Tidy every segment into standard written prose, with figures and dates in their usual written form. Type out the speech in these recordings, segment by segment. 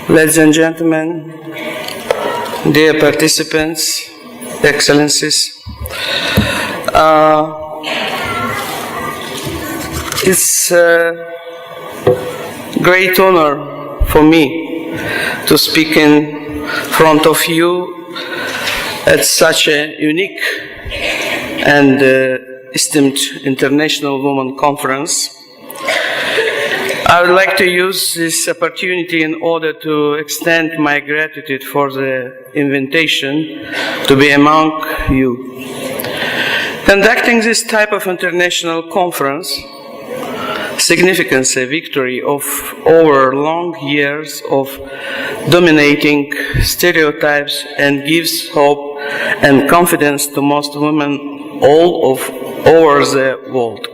Ladies and gentlemen, dear participants, excellencies, it's a great honor for me to speak in front of you at such a unique and esteemed International Women Conference. I would like to use this opportunity in order to extend my gratitude for the invitation to be among you. Conducting this type of international conference signifies a victory of over long years of dominating stereotypes and gives hope and confidence to most women all over the world.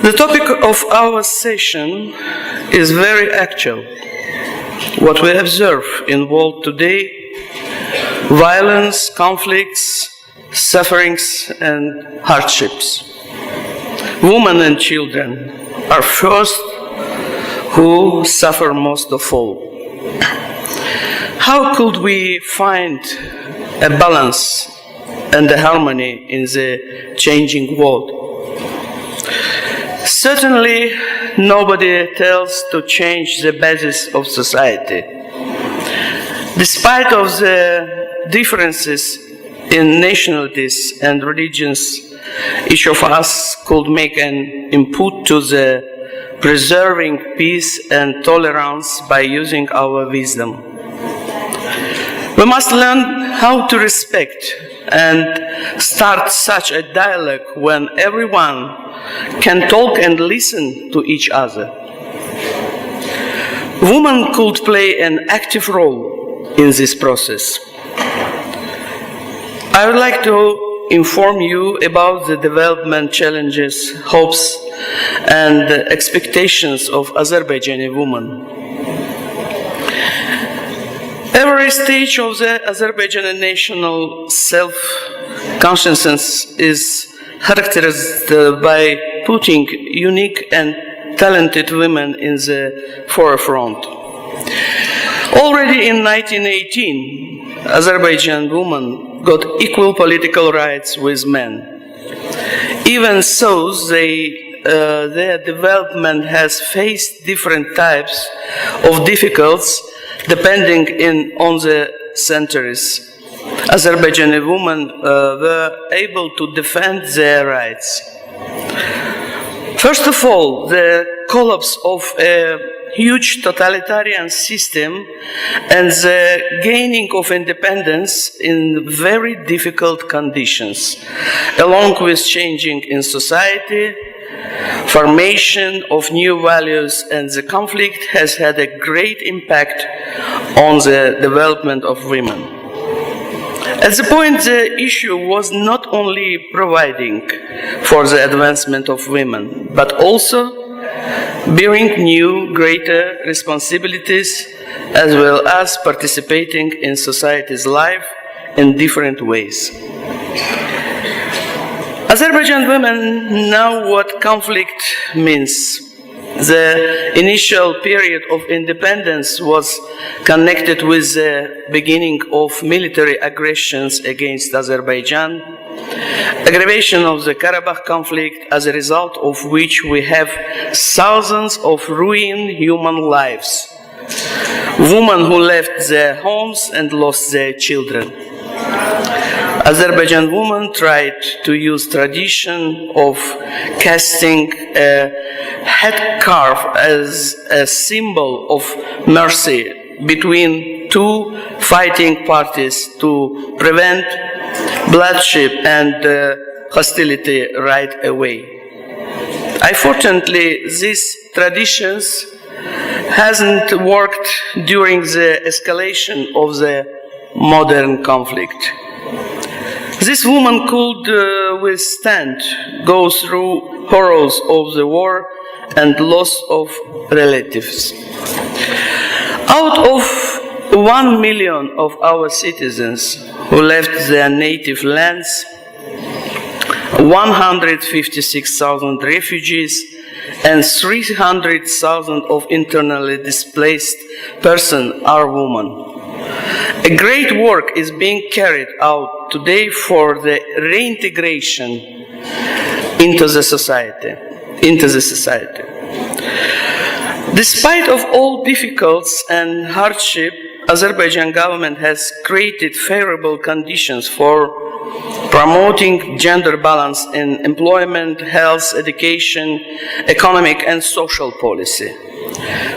The topic of our session is very actual. What we observe in the world today, violence, conflicts, sufferings, and hardships. Women and children are first who suffer most of all. How could we find a balance and a harmony in the changing world? Certainly, nobody tells to change the basis of society. Despite of the differences in nationalities and religions, each of us could make an input to the preserving peace and tolerance by using our wisdom. We must learn how to respect and start such a dialogue when everyone can talk and listen to each other. Women could play an active role in this process. I would like to inform you about the development challenges, hopes, and expectations of Azerbaijani women. Every stage of the Azerbaijani national self-consciousness is characterized by putting unique and talented women in the forefront. Already in 1918, Azerbaijan women got equal political rights with men. Even so, their development has faced different types of difficulties depending on the centuries. Azerbaijani women were able to defend their rights. First of all, the collapse of a huge totalitarian system and the gaining of independence in very difficult conditions, along with changing in society, formation of new values, and the conflict has had a great impact on the development of women. At the point, the issue was not only providing for the advancement of women, but also bearing new, greater responsibilities, as well as participating in society's life in different ways. Azerbaijan women know what conflict means. The initial period of independence was connected with the beginning of military aggressions against Azerbaijan, aggravation of the Karabakh conflict, as a result of which we have thousands of ruined human lives, women who left their homes and lost their children. Azerbaijan women tried to use tradition of casting a headscarf as a symbol of mercy between two fighting parties to prevent bloodshed and hostility right away. Unfortunately, these traditions hasn't worked during the escalation of the modern conflict. This woman could withstand, go through horrors of the war and loss of relatives. Out of 1 million of our citizens who left their native lands, 156,000 refugees, and 300,000 of internally displaced persons are women. A great work is being carried out today for the reintegration into the society. Despite of all difficulties and hardship, Azerbaijan government has created favorable conditions for promoting gender balance in employment, health, education, economic and social policy.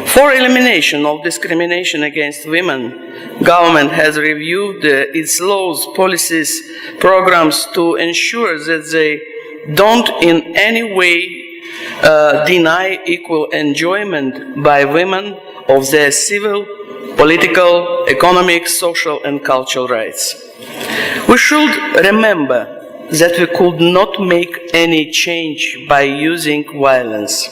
For elimination of discrimination against women, government has reviewed its laws, policies, programs to ensure that they don't in any way deny equal enjoyment by women of their civil, political, economic, social and cultural rights. We should remember that we could not make any change by using violence.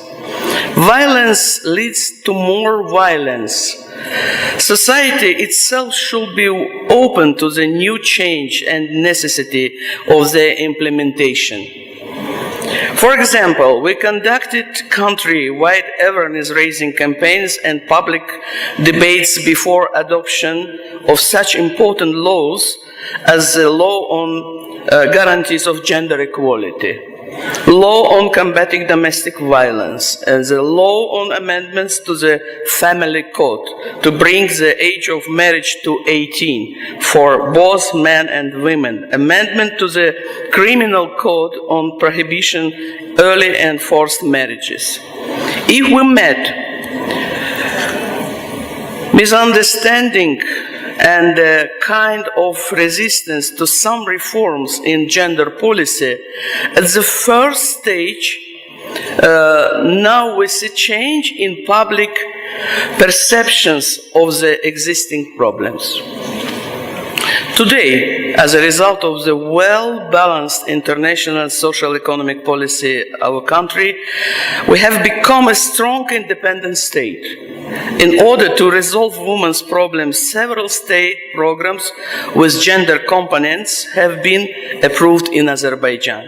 Violence leads to more violence. Society itself should be open to the new change and necessity of their implementation. For example, we conducted country-wide awareness-raising campaigns and public debates before adoption of such important laws as the law on guarantees of gender equality, law on combating domestic violence, and the law on amendments to the family code to bring the age of marriage to 18 for both men and women, amendment to the criminal code on prohibition early and forced marriages. If we met misunderstanding and a kind of resistance to some reforms in gender policy at the first stage, now we see change in public perceptions of the existing problems. Today, as a result of the well-balanced international social economic policy of our country, we have become a strong independent state. In order to resolve women's problems, several state programs with gender components have been approved in Azerbaijan.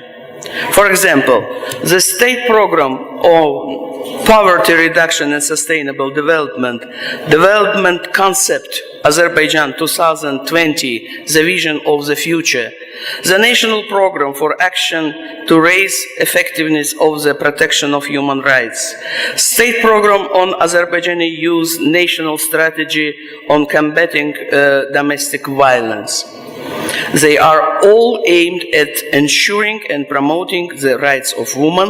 For example, the state program on poverty reduction and sustainable development concept, Azerbaijan 2020, the vision of the future, the national program for action to raise effectiveness of the protection of human rights, state program on Azerbaijani youth national strategy on combating domestic violence. They are all aimed at ensuring and promoting the rights of women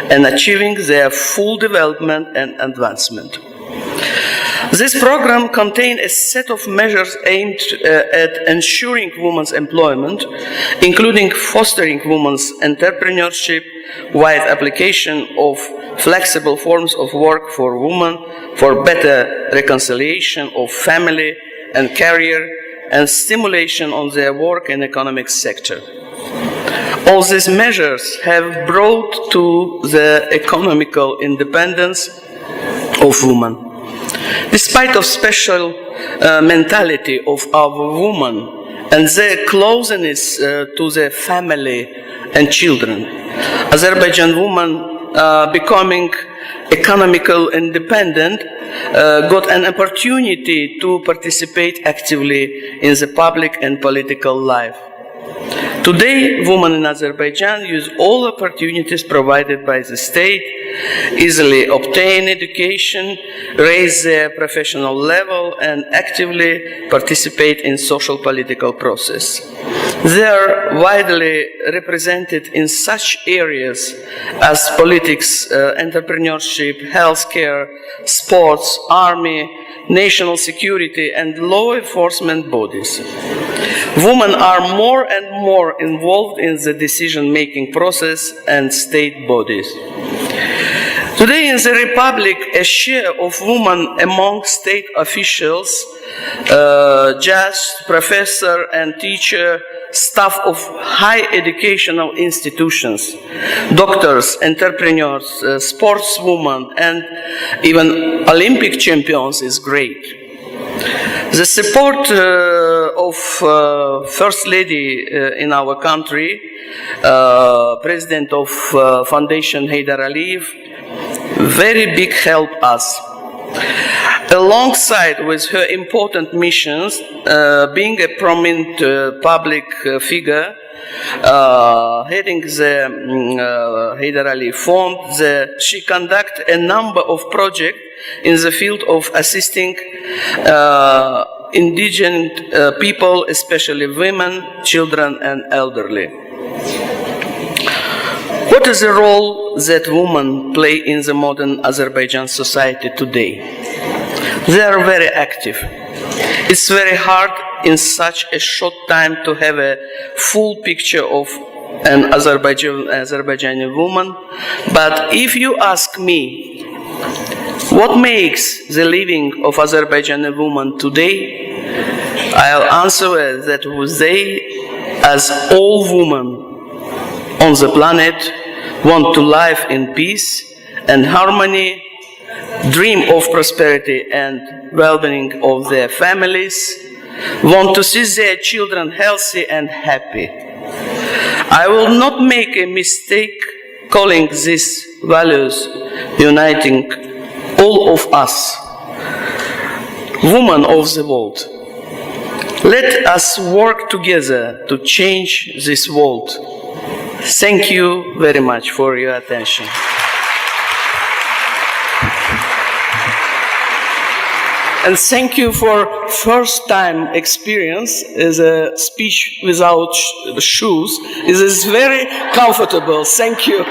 and achieving their full development and advancement. This program contains a set of measures aimed at ensuring women's employment, including fostering women's entrepreneurship, wide application of flexible forms of work for women, for better reconciliation of family and career, and stimulation on their work and economic sector. All these measures have brought to the economical independence of women. Despite of special mentality of our women and their closeness to their family and children, Azerbaijan women becoming economical independent got an opportunity to participate actively in the public and political life. Today, women in Azerbaijan use all opportunities provided by the state, easily obtain education, raise their professional level, and actively participate in social political process. They are widely represented in such areas as politics, entrepreneurship, healthcare, sports, army, national security, and law enforcement bodies. Women are more and more involved in the decision-making process and state bodies. Today in the Republic, a share of women among state officials, judge, professor, and teacher, staff of high educational institutions, doctors, entrepreneurs, sportswomen, and even Olympic champions is great. The support of First Lady in our country, President of Foundation Heydar Aliyev, very big help us. Alongside with her important missions, being a prominent public figure, heading the Heydar Aliyev Fund, she conducts a number of projects in the field of assisting indigenous people, especially women, children, and elderly. What is the role that women play in the modern Azerbaijan society today? They are very active. It's very hard in such a short time to have a full picture of an Azerbaijani woman, but if you ask me what makes the living of Azerbaijani woman today, I'll answer that they, as all women on the planet, want to live in peace and harmony, dream of prosperity and well-being of their families, want to see their children healthy and happy. I will not make a mistake calling these values uniting all of us, women of the world. Let us work together to change this world. Thank you very much for your attention. And thank you for first-time experience as a speech without shoes. It is very comfortable. Thank you.